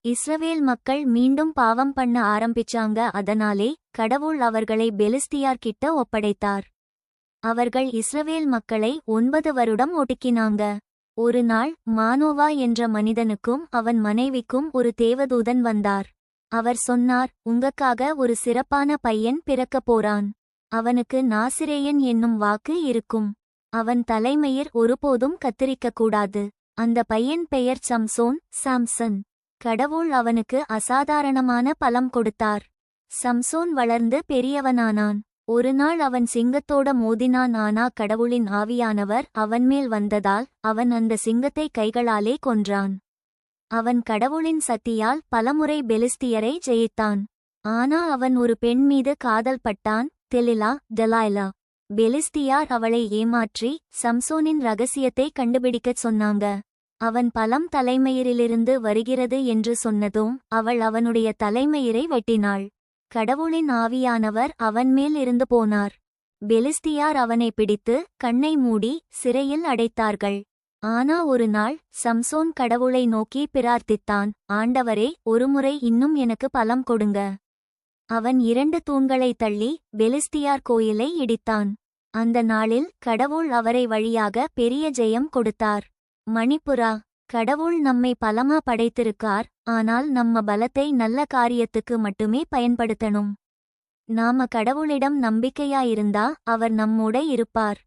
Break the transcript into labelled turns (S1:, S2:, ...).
S1: இஸ்ரவேல் மக்கள் மீண்டும் பாவம் பண்ண ஆரம்பிச்சாங்க. அதனாலே கடவுள் அவர்களை பெலிஸ்தியார்கிட்ட ஒப்படைத்தார். அவர்கள் இஸ்ரவேல் மக்களை 9 வருடம் ஒடுக்கினாங்க. ஒரு நாள் மானோவா என்ற மனிதனுக்கும் அவன் மனைவிக்கும் ஒரு தேவதூதன் வந்தார். அவர் சொன்னார், உங்கக்காக ஒரு சிறப்பான பையன் பிறக்கப் போறான். அவனுக்கு நாசிரேயன் என்னும் வாக்கு இருக்கும். அவன் தலைமயிர் ஒருபோதும் கத்தரிக்கக்கூடாது. அந்த பையன் பெயர் சாம்சன். கடவுள் அவனுக்கு அசாதாரணமான பலம் கொடுத்தார். சம்சோன் வளர்ந்து பெரியவனானான். ஒரு நாள் அவன் சிங்கத்தோட மோதினான். ஆனா கடவுளின் ஆவியானவர் அவன்மேல் வந்ததால் அவன் அந்த சிங்கத்தை கைகளாலே கொன்றான். அவன் கடவுளின் சக்தியால் பலமுறை பெலிஸ்தியரை ஜெயித்தான். ஆனா அவன் ஒரு பெண் மீது காதல் பட்டான், தெலாய்லா. பெலிஸ்தியார் அவளை ஏமாற்றி சம்சோனின் ரகசியத்தை கண்டுபிடிக்கச் சொன்னாங்க. அவன் பலம் தலைமயிரிலிருந்து வருகிறது என்று சொன்னதும் அவள் அவனுடைய தலைமயிரை வெட்டினாள். கடவுளின் ஆவியானவர் அவன்மேல் இருந்து போனார். பெலிஸ்தியார் அவனை பிடித்து கண்ணை மூடி சிறையில் அடைத்தார்கள். ஆனா ஒரு நாள் சம்சோன் கடவுளை நோக்கி பிரார்த்தித்தான், ஆண்டவரே, ஒருமுறை இன்னும் எனக்கு பலம் கொடுங்க. அவன் 2 தூண்களை தள்ளி பெலிஸ்தியார் கோயிலை இடித்தான். அந்த நாளில் கடவுள் அவரை வழியாக பெரிய ஜெயம் கொடுத்தார். மணிப்புரா, கடவுள் நம்மை பலமா படைத்திருக்கார். ஆனால் நம்ம பலத்தை நல்ல காரியத்துக்கு மட்டுமே பயன்படுத்தணும். நாம கடவுளிடம் நம்பிக்கையாயிருந்தா அவர் நம்மோட இருப்பார்.